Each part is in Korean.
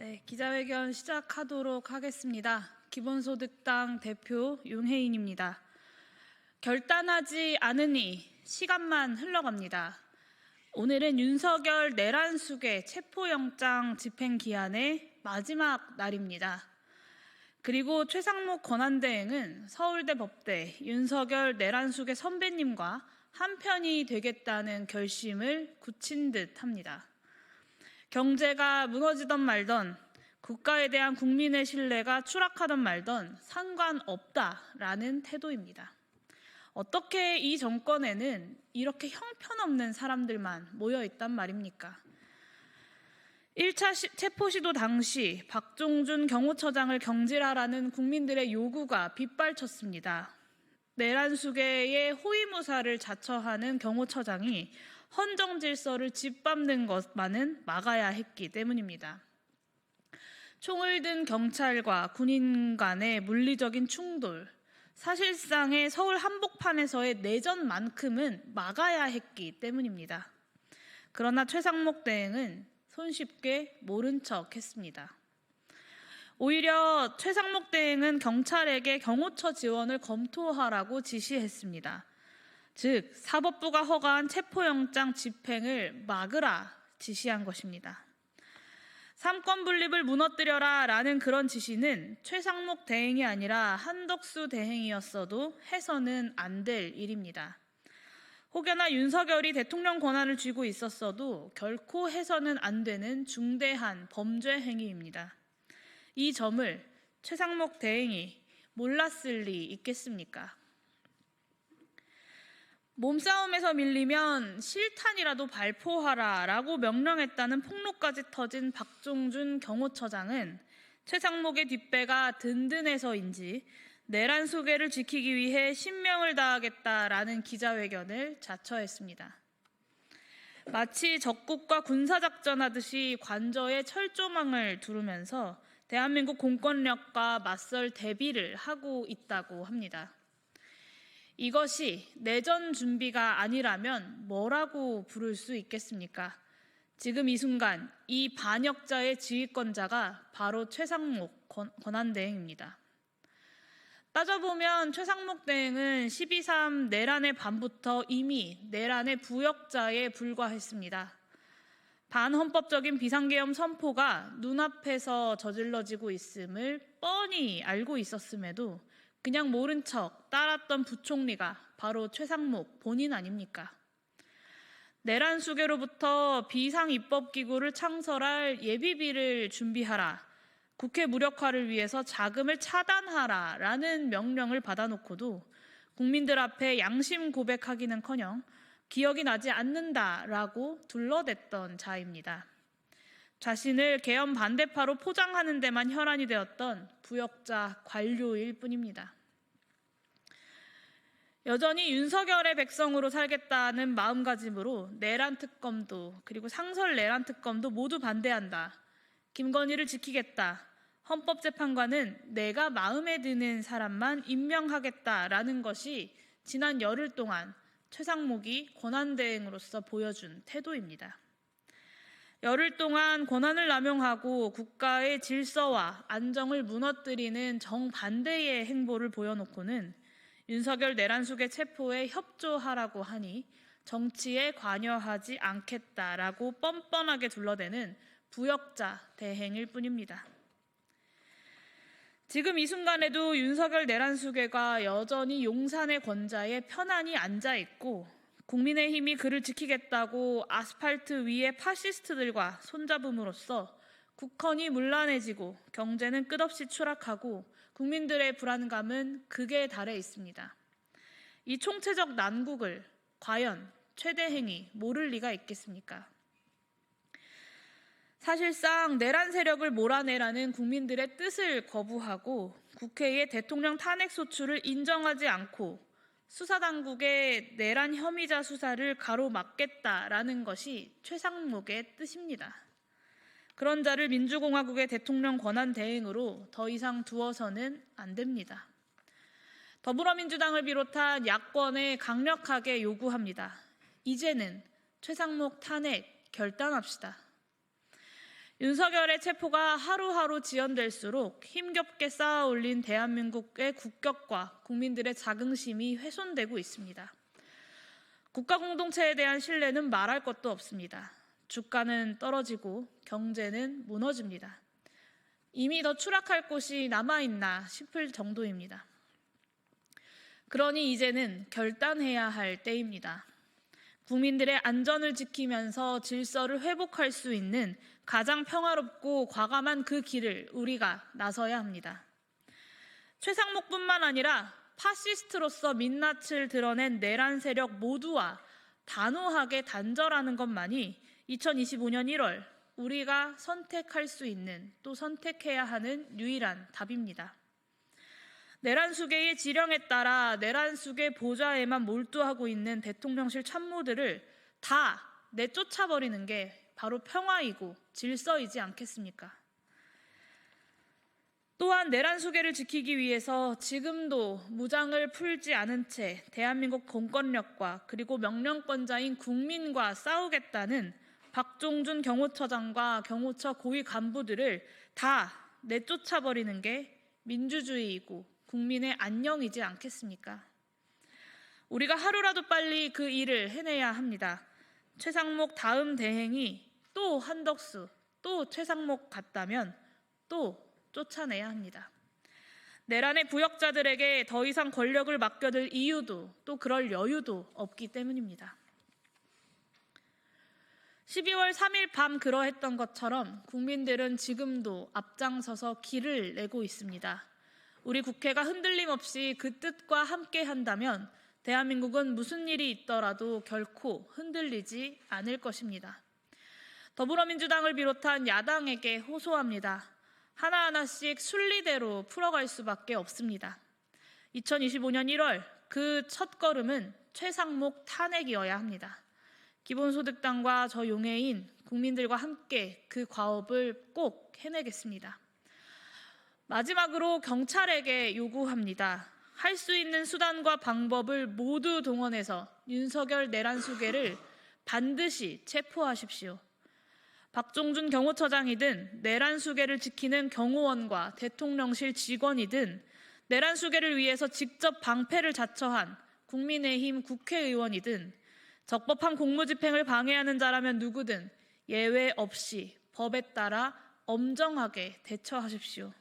네, 기자회견 시작하도록 하겠습니다. 기본소득당 대표 윤혜인입니다. 결단하지 않으니 시간만 흘러갑니다. 오늘은 윤석열 내란숙의 체포영장 집행기한의 마지막 날입니다. 그리고 최상목 권한대행은 서울대 법대 윤석열 내란숙의 선배님과 한편이 되겠다는 결심을 굳힌 듯 합니다. 경제가 무너지던 말던, 국가에 대한 국민의 신뢰가 추락하던 말던 상관없다라는 태도입니다. 어떻게 이 정권에는 이렇게 형편없는 사람들만 모여있단 말입니까? 1차 체포시도 당시 박종준 경호처장을 경질하라는 국민들의 요구가 빗발쳤습니다. 내란수계의 호위무사를 자처하는 경호처장이 헌정질서를 짓밟는 것만은 막아야 했기 때문입니다. 총을 든 경찰과 군인 간의 물리적인 충돌, 사실상의 서울 한복판에서의 내전만큼은 막아야 했기 때문입니다. 그러나 최상목 대행은 손쉽게 모른 척 했습니다. 오히려 최상목 대행은 경찰에게 경호처 지원을 검토하라고 지시했습니다. 즉, 사법부가 허가한 체포영장 집행을 막으라 지시한 것입니다. 삼권 분립을 무너뜨려라 라는 그런 지시는 최상목 대행이 아니라 한덕수 대행이었어도 해서는 안 될 일입니다. 혹여나 윤석열이 대통령 권한을 쥐고 있었어도 결코 해서는 안 되는 중대한 범죄 행위입니다. 이 점을 최상목 대행이 몰랐을 리 있겠습니까? 몸싸움에서 밀리면 실탄이라도 발포하라 라고 명령했다는 폭로까지 터진 박종준 경호처장은 최상목의 뒷배가 든든해서인지 내란 소개를 지키기 위해 신명을 다하겠다라는 기자회견을 자처했습니다. 마치 적국과 군사작전하듯이 관저에 철조망을 두르면서 대한민국 공권력과 맞설 대비를 하고 있다고 합니다. 이것이 내전 준비가 아니라면 뭐라고 부를 수 있겠습니까? 지금 이 순간 이 반역자의 지휘권자가 바로 최상목 권한대행입니다. 따져보면 최상목 대행은 12.3 내란의 밤부터 이미 내란의 부역자에 불과했습니다. 반헌법적인 비상계엄 선포가 눈앞에서 저질러지고 있음을 뻔히 알고 있었음에도 그냥 모른 척 따랐던 부총리가 바로 최상목 본인 아닙니까? 내란 수계로부터 비상입법기구를 창설할 예비비를 준비하라, 국회 무력화를 위해서 자금을 차단하라 라는 명령을 받아놓고도 국민들 앞에 양심 고백하기는커녕 기억이 나지 않는다라고 둘러댔던 자입니다. 자신을 계엄 반대파로 포장하는 데만 혈안이 되었던 부역자 관료일 뿐입니다. 여전히 윤석열의 백성으로 살겠다는 마음가짐으로 내란 특검도 그리고 상설 내란 특검도 모두 반대한다. 김건희를 지키겠다. 헌법재판관은 내가 마음에 드는 사람만 임명하겠다라는 것이 지난 열흘 동안 최상목이 권한대행으로서 보여준 태도입니다. 열흘 동안 권한을 남용하고 국가의 질서와 안정을 무너뜨리는 정반대의 행보를 보여놓고는 윤석열 내란숙의 체포에 협조하라고 하니 정치에 관여하지 않겠다라고 뻔뻔하게 둘러대는 부역자 대행일 뿐입니다. 지금 이 순간에도 윤석열 내란수계가 여전히 용산의 권좌에 편안히 앉아있고 국민의힘이 그를 지키겠다고 아스팔트 위의 파시스트들과 손잡음으로써 국헌이 문란해지고 경제는 끝없이 추락하고 국민들의 불안감은 극에 달해 있습니다. 이 총체적 난국을 과연 최대행이 모를 리가 있겠습니까? 사실상 내란 세력을 몰아내라는 국민들의 뜻을 거부하고 국회의 대통령 탄핵 소추를 인정하지 않고 수사당국의 내란 혐의자 수사를 가로막겠다라는 것이 최상목의 뜻입니다. 그런 자를 민주공화국의 대통령 권한 대행으로 더 이상 두어서는 안 됩니다. 더불어민주당을 비롯한 야권에 강력하게 요구합니다. 이제는 최상목 탄핵 결단합시다. 윤석열의 체포가 하루하루 지연될수록 힘겹게 쌓아 올린 대한민국의 국격과 국민들의 자긍심이 훼손되고 있습니다. 국가 공동체에 대한 신뢰는 말할 것도 없습니다. 주가는 떨어지고 경제는 무너집니다. 이미 더 추락할 곳이 남아있나 싶을 정도입니다. 그러니 이제는 결단해야 할 때입니다. 국민들의 안전을 지키면서 질서를 회복할 수 있는 가장 평화롭고 과감한 그 길을 우리가 나서야 합니다. 최상목뿐만 아니라 파시스트로서 민낯을 드러낸 내란 세력 모두와 단호하게 단절하는 것만이 2025년 1월 우리가 선택할 수 있는, 또 선택해야 하는 유일한 답입니다. 내란 수계의 지령에 따라 내란 수계 보좌에만 몰두하고 있는 대통령실 참모들을 다 내쫓아버리는 게 바로 평화이고 질서이지 않겠습니까? 또한 내란 수계를 지키기 위해서 지금도 무장을 풀지 않은 채 대한민국 공권력과 그리고 명령권자인 국민과 싸우겠다는 박종준 경호처장과 경호처 고위 간부들을 다 내쫓아버리는 게 민주주의이고 국민의 안녕이지 않겠습니까? 우리가 하루라도 빨리 그 일을 해내야 합니다. 최상목 다음 대행이 또 한덕수, 또 최상목 같다면 또 쫓아내야 합니다. 내란의 부역자들에게 더 이상 권력을 맡겨둘 이유도 또 그럴 여유도 없기 때문입니다. 12월 3일 밤 그러했던 것처럼 국민들은 지금도 앞장서서 길을 내고 있습니다. 우리 국회가 흔들림 없이 그 뜻과 함께 한다면 대한민국은 무슨 일이 있더라도 결코 흔들리지 않을 것입니다. 더불어민주당을 비롯한 야당에게 호소합니다. 하나하나씩 순리대로 풀어갈 수밖에 없습니다. 2025년 1월 그 첫걸음은 최상목 탄핵이어야 합니다. 기본소득당과 저 용해인 국민들과 함께 그 과업을 꼭 해내겠습니다. 마지막으로 경찰에게 요구합니다. 할 수 있는 수단과 방법을 모두 동원해서 윤석열 내란 수계를 반드시 체포하십시오. 박종준 경호처장이든 내란 수계를 지키는 경호원과 대통령실 직원이든 내란 수계를 위해서 직접 방패를 자처한 국민의힘 국회의원이든 적법한 공무집행을 방해하는 자라면 누구든 예외 없이 법에 따라 엄정하게 대처하십시오.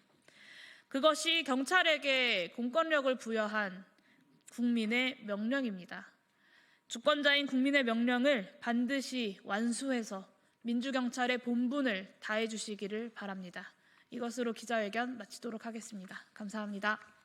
그것이 경찰에게 공권력을 부여한 국민의 명령입니다. 주권자인 국민의 명령을 반드시 완수해서 민주경찰의 본분을 다해 주시기를 바랍니다. 이것으로 기자회견 마치도록 하겠습니다. 감사합니다.